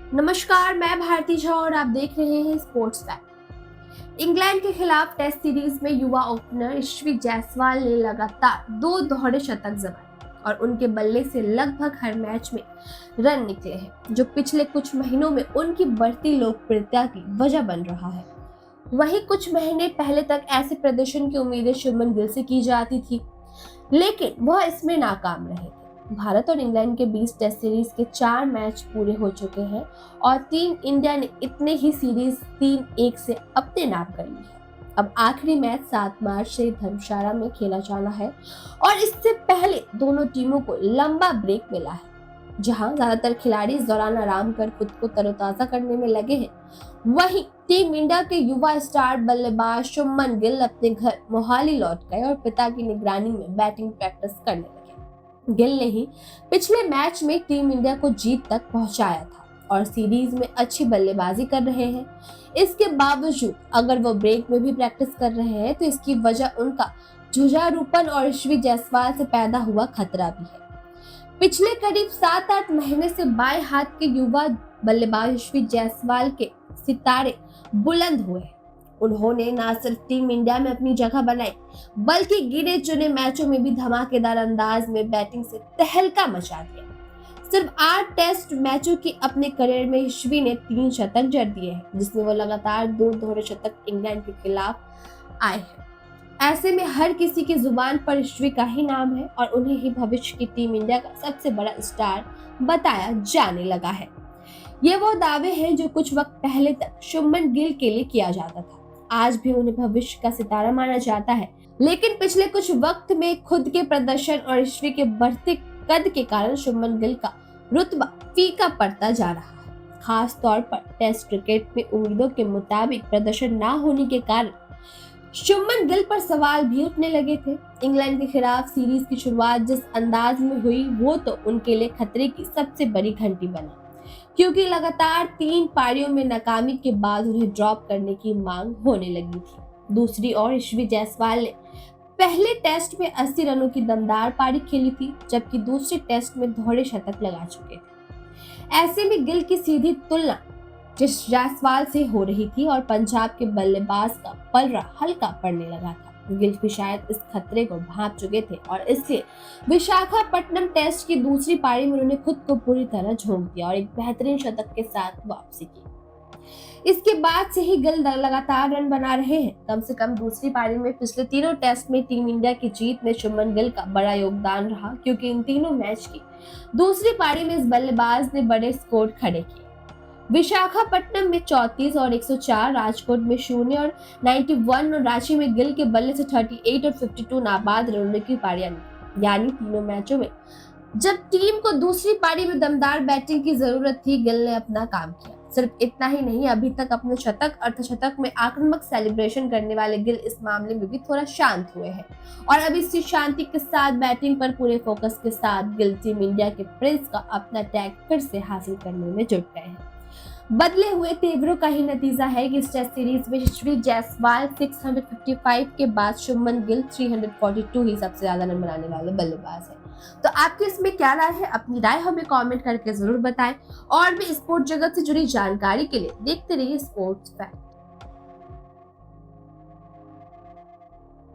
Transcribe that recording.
नमस्कार, मैं भारती झा और आप देख रहे हैं स्पोर्ट्स फैक्ट। इंग्लैंड के खिलाफ टेस्ट सीरीज में युवा ओपनर ईशवी जायसवाल ने लगातार 2 दोहरे शतक जमाए और उनके बल्ले से लगभग हर मैच में रन निकले हैं, जो पिछले कुछ महीनों में उनकी बढ़ती लोकप्रियता की वजह बन रहा है। वहीं कुछ महीने पहले तक ऐसे प्रदर्शन की उम्मीदें शुभमन गिल से की जाती थी, लेकिन वह इसमें नाकाम रहे थे। भारत और इंग्लैंड के 20 टेस्ट सीरीज के 4 मैच पूरे हो चुके हैं और टीम इंडिया ने इतने ही सीरीज 3-1 से अपने नाम कर ली है। अब आखिरी मैच 7 मार्च से धर्मशाला में खेला जाना है और इससे पहले दोनों टीमों को लंबा ब्रेक मिला है, जहां ज्यादातर खिलाड़ी इस दौरान आराम कर खुद को तरोताजा करने में लगे हैं। वहीं टीम इंडिया के युवा स्टार बल्लेबाज शुभमन गिल अपने घर मोहाली लौट गए और पिता की निगरानी में बैटिंग प्रैक्टिस करने लगे। गिल ने ही पिछले मैच में टीम इंडिया को जीत तक पहुंचाया था और सीरीज में अच्छी बल्लेबाजी कर रहे हैं। इसके बावजूद अगर वो ब्रेक में भी प्रैक्टिस कर रहे हैं तो इसकी वजह उनका जुझारूपन और ईशवी जायसवाल से पैदा हुआ खतरा भी है। पिछले करीब 7-8 महीने से बाएं हाथ के युवा बल्लेबाज ईशवी जायसवाल के सितारे बुलंद हुए हैं। उन्होंने न सिर्फ टीम इंडिया में अपनी जगह बनाई, बल्कि गिने चुने मैचों में भी धमाकेदार अंदाज में बैटिंग से तहलका मचा दिया। सिर्फ 8 टेस्ट मैचों के अपने करियर में ईशवी ने 3 शतक जड़ दिए हैं, जिसमें वो लगातार 2 दोहरे शतक इंग्लैंड के खिलाफ आए हैं। ऐसे में हर किसी की जुबान पर ईशवी का ही नाम है और उन्हें ही भविष्य की टीम इंडिया का सबसे बड़ा स्टार बताया जाने लगा है। ये वो दावे हैं जो कुछ वक्त पहले तक शुभमन गिल के लिए किया जाता था। आज भी उन्हें भविष्य का सितारा माना जाता है, लेकिन पिछले कुछ वक्त में खुद के प्रदर्शन और ईशवी के बढ़ते कद के कारण शुभमन गिल का रुतबा फीका पड़ता जा रहा है। खास तौर पर टेस्ट क्रिकेट में उम्मीदों के मुताबिक प्रदर्शन न होने के कारण शुभमन गिल पर सवाल भी उठने लगे थे। इंग्लैंड के खिलाफ सीरीज की शुरुआत जिस अंदाज में हुई, वो तो उनके लिए खतरे की सबसे बड़ी घंटी बना, क्योंकि लगातार 3 पारियों में नाकामी के बाद उन्हें ड्रॉप करने की मांग होने लगी थी। दूसरी ओर ईशवी जायसवाल ने पहले टेस्ट में 80 रनों की दमदार पारी खेली थी, जबकि दूसरे टेस्ट में दोहरे शतक लगा चुके थे। ऐसे में गिल की सीधी तुलना जिस जायसवाल से हो रही थी और पंजाब के बल्लेबाज का पलड़ा हल्का पड़ने लगा था। गिल भी शायद इस खतरे को भांप चुके थे और इसलिए विशाखापट्टनम टेस्ट की दूसरी पारी में उन्होंने खुद को पूरी तरह झोंक दिया और एक बेहतरीन शतक के साथ वापसी की। इसके बाद से ही गिल लगातार रन बना रहे हैं। कम से कम दूसरी पारी में पिछले तीनों टेस्ट में टीम इंडिया की जीत में शुभमन गिल का बड़ा योगदान रहा, क्योंकि इन तीनों मैच की दूसरी पारी में इस बल्लेबाज ने बड़े स्कोर खड़े किए। विशाखापट्टनम में 34 और 104, राजकोट में 0 और 91 और रांची में गिल के बल्ले से 38 और 52 नाबाद रनों की पारियां निकली। यानी तीनों मैचों में जब टीम को दूसरी पारी में दमदार बैटिंग की जरूरत थी, गिल ने अपना काम किया। सिर्फ इतना ही नहीं, अभी तक अपने शतक अर्धशतक में आक्रामक सेलिब्रेशन करने वाले गिल इस मामले में भी थोड़ा शांत हुए हैं और अब इसी शांति के साथ बैटिंग पर पूरे फोकस के साथ गिल टीम इंडिया के प्रिंस का अपना टैग फिर से हासिल करने में जुट गए हैं। बदले हुए तेवरों का ही नतीजा है कि इस टेस्ट सीरीज में ईशवी जायसवाल 655 के बाद शुभमन गिल 342 ही सबसे ज्यादा रन बनाने वाले बल्लेबाज है। तो आपकी इसमें क्या राय है? अपनी राय हमें कमेंट करके जरूर बताएं और भी स्पोर्ट्स जगत से जुड़ी जानकारी के लिए देखते रहिए स्पोर्ट्स फैक्ट।